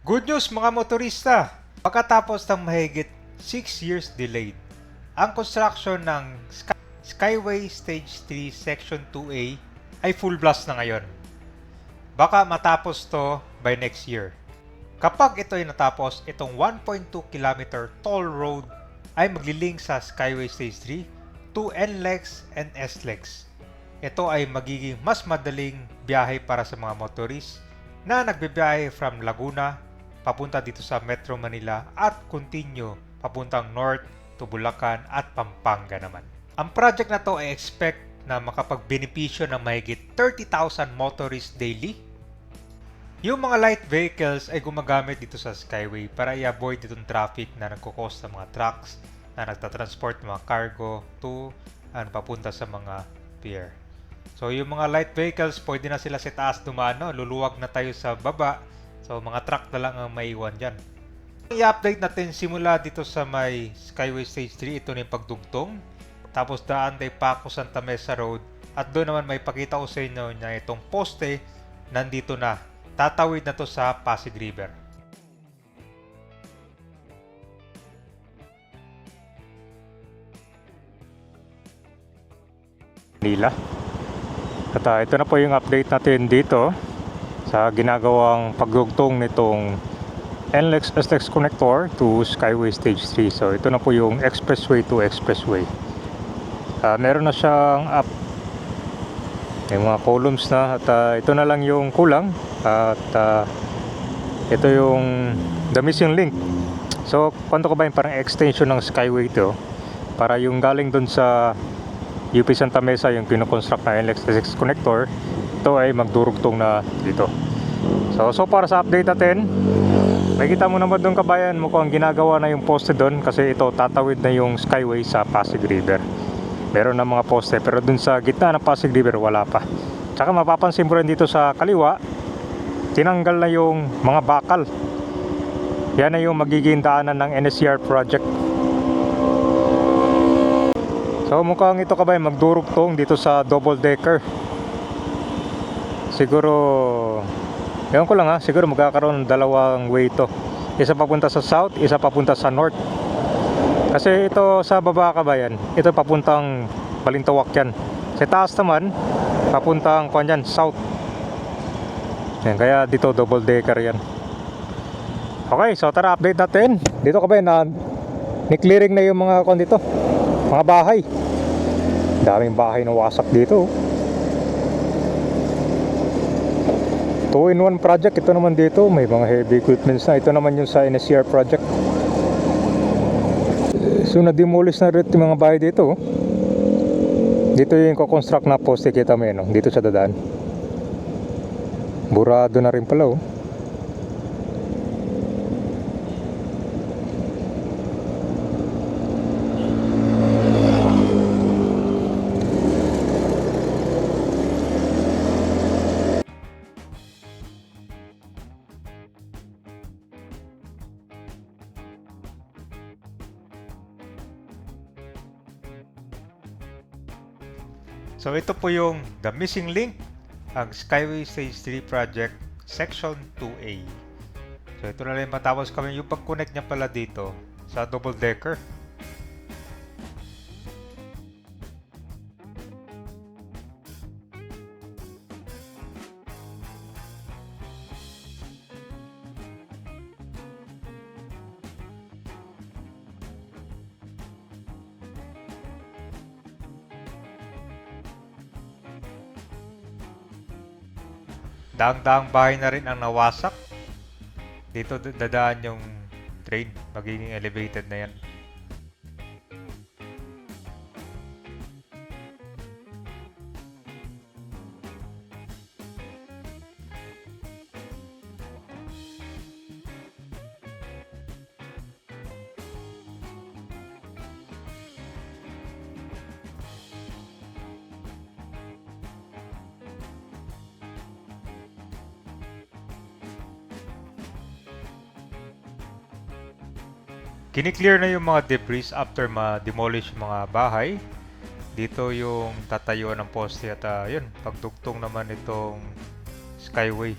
Good news mga motorista! Pagkatapos ng mahigit 6 years delayed, ang construction ng Skyway Stage 3 Section 2A ay full blast na ngayon. Baka matapos to by next year. Kapag ito ay natapos, itong 1.2 km toll road ay maglilink sa Skyway Stage 3 to NLEX and SLEX. Ito ay magiging mas madaling biyahe para sa mga motorist na nagbibiyahe from Laguna papunta dito sa Metro Manila at continue papuntang north to Bulacan at Pampanga naman. Ang project na to ay expect na makapagbenepisyo ng mahigit 30,000 motorists daily. Yung mga light vehicles ay gumagamit dito sa Skyway para i-avoid itong traffic na nagkukos ng mga trucks na nagtatransport ng mga cargo to papunta sa mga pier. So yung mga light vehicles, pwede na sila sa taas dumaan, no? Luluwag na tayo sa baba. So mga truck na lang ang maiwan dyan. I-update natin simula dito sa may Skyway Stage 3. Ito na yung pagdugtong. Tapos daan tayo Paco Santa Mesa Road. At doon naman may pakita ko sa inyo na itong poste nandito na. Tatawid na to sa Pasig River. Manila. At ito na po yung update natin dito sa ginagawang pagdugtong nitong NLEX SLEX connector to Skyway Stage 3. So ito na po yung expressway to expressway. Meron na siyang yung mga columns na at ito na lang yung kulang at ito yung the missing link. So kwanto ko ba yung parang extension ng Skyway ito para yung galing dun sa UP Santa Mesa yung kinoconstruct na NLEX SLEX connector, ito ay magdurugtong na dito. So para sa update natin, makikita mo naman doon kabayan, mukhang ginagawa na yung poste doon kasi ito tatawid na yung Skyway sa Pasig River. Meron na mga poste pero doon sa gitna ng Pasig River wala pa. Tsaka mapapansin mo rin dito sa kaliwa, tinanggal na yung mga bakal. Yan na yung magiging daanan ng NSCR project. So mukhang ito kabayan magdurugtong dito sa double decker. Siguro ewan ko lang siguro magkakaroon ng dalawang way ito. Isa papunta sa south, isa papunta sa north. Kasi ito sa baba kabayan, ito papuntang Balintawak yan. Sa taas naman, papuntang south. Yan, kaya dito double decker yan. Okay, so tara update natin. Dito kabayan na ni-clearing na yung mga dito, mga bahay. Daming bahay na wasak dito. 2-in-1 project. Ito naman dito may mga heavy equipments na. Ito naman yung sa NSCR project. So na-demolish na rin yung mga bahay dito. Dito yung ko-construct na poste, kita mo yun, dito sa dadaan. Burado na rin pala. So ito po yung the missing link, ang Skyway Stage 3 Project Section 2A. So ito na lang matapos kami yung pag-connect niya pala dito sa double decker. Daang-daang bahay na rin ang nawasak. Dito dadaan yung train, magiging elevated na yan. Kiniklear na yung mga debris after ma-demolish yung mga bahay. Dito yung tatayuan ng poste at yun, pagdugtong naman itong Skyway.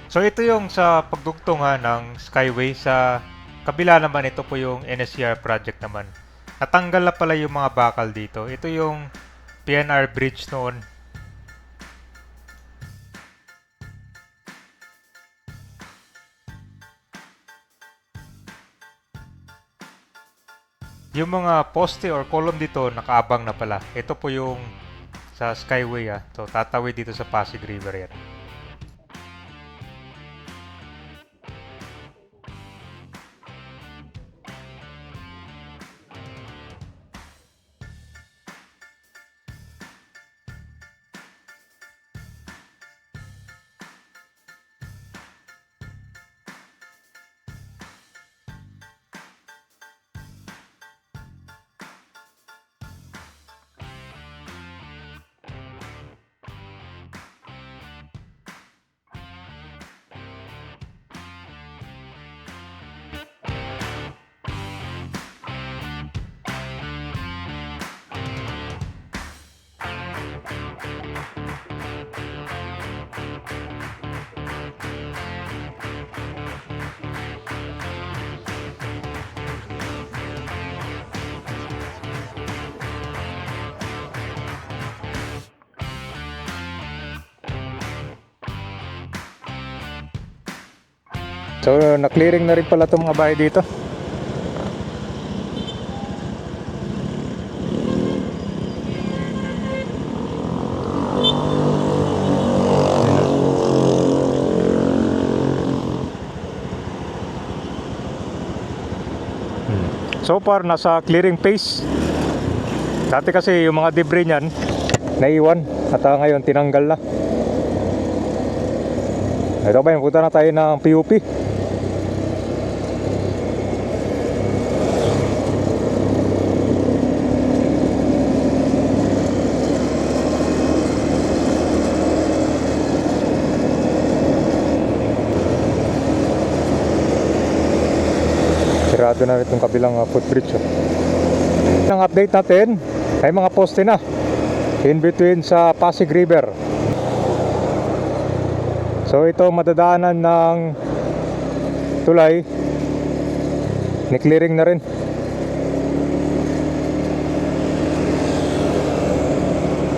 So ito yung sa pagdugtong ng Skyway. Sa kabila naman, ito po yung NSCR project naman. Natanggal na pala yung mga bakal dito. Ito yung PNR bridge noon. Yung mga poste or column dito nakaabang na pala. Ito po yung sa Skyway. So tatawid dito sa Pasig River yan. So, na-clearing na rin pala itong mga bahay dito. So far, nasa clearing phase. Dati kasi yung mga debris niyan, naiwan. At ngayon, tinanggal na. Ito ba, punta na tayo ng PUP. Sirado na rin itong kabilang footbridge. Ang update natin ay mga poste na in between sa Pasig River. So ito madadaanan ng tulay, ni-clearing na rin.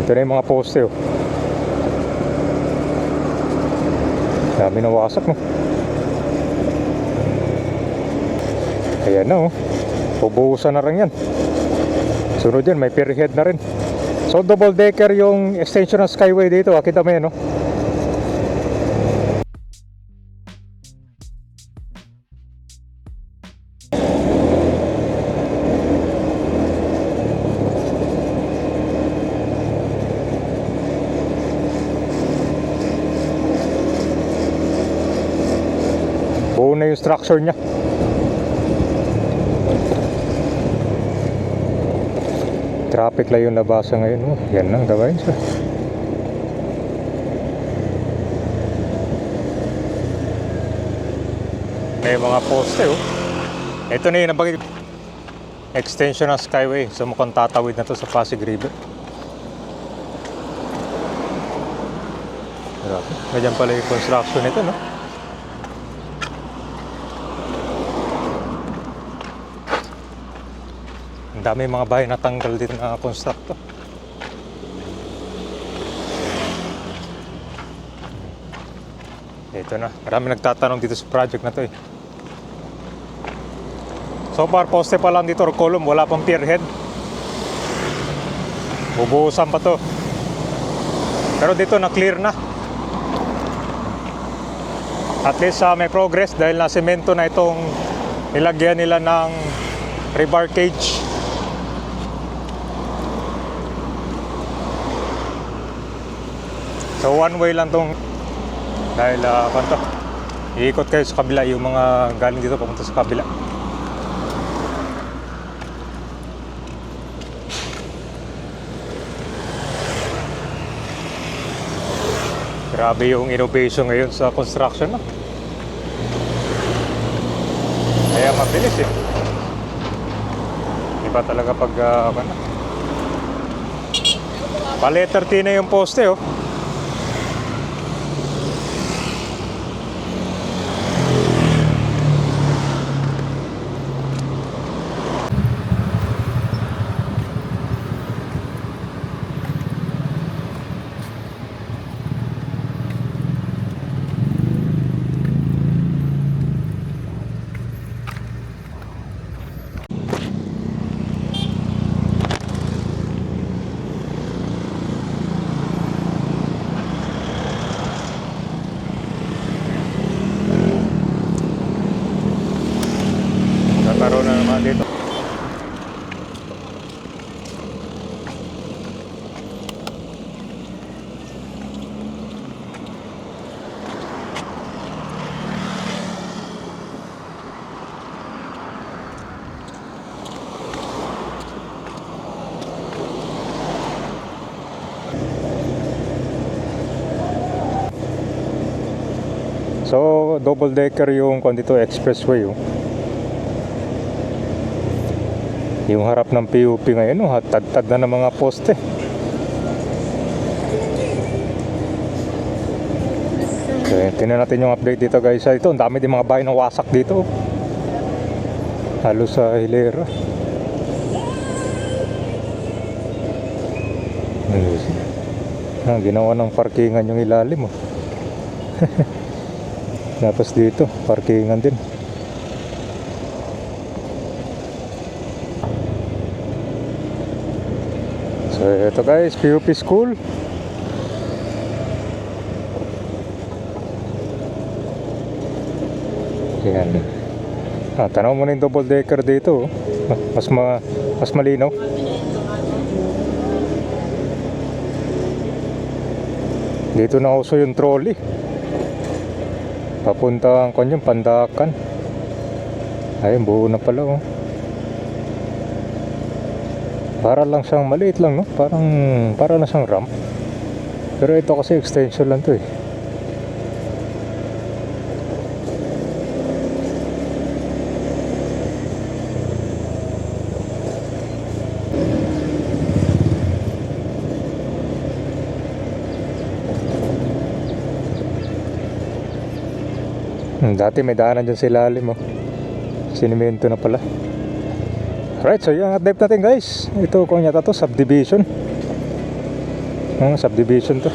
Ito na yung mga poste. Dami na wasak, no? Ayan na, pubuhusan na rin yan. Sunod yan, may pierhead na rin. So double decker yung extension ng Skyway dito. Kita mo yan, no? Buo na yung structure niya. Traffic lang yung nabasa ngayon. Yan lang gawin siya. May mga poste. Ito na yung nabagay. Extension ng Skyway. So mukhang tatawid na to sa Pasig River. Ganyan pala yung construction nito, no? Ang dami mga bahay natanggal dito na construct. Ito na, marami nagtatanong dito sa project na to eh. So far, poste pa lang dito or column, wala pang pierhead. Bubuhusan pa to. Pero dito na clear na. At least may progress dahil na semento na itong nilagyan nila ng rebar cage. So one way lang tong dahil kanto. Iikot kayo sa kabila yung mga galing dito papunta sa kabila. Grabe yung innovation ngayon sa construction, no? Kaya mabilis eh. Iba talaga pag pa letter T na yung poste, oh. So, double decker yung dito expressway. Oh. Yung harap ng PUP ngayon, oh, tad-tad na ng mga poste. Okay, tingnan natin yung update dito guys. Ito, ang dami din mga bahay ng wasak dito. Halos sa hilera. Ginawa ng parkingan yung ilalim. Oh. Tapos dito, parkingan din. So ito guys, PUP school. Yan. Tanaw mo na yung double decker dito. Oh. Mas malinaw. Dito na uso yung trolley. Papunta ang kanyang Pandakan. Ayun, buo na pala. Oh. Para lang siyang maliit lang, no? Para na siyang ramp. Pero ito kasi extension lang to eh. Dati may daanan dyan sa ilalim. Oh. Sinimento na pala. Alright, so yung update natin guys. Ito kung yata to, subdivision. Subdivision to.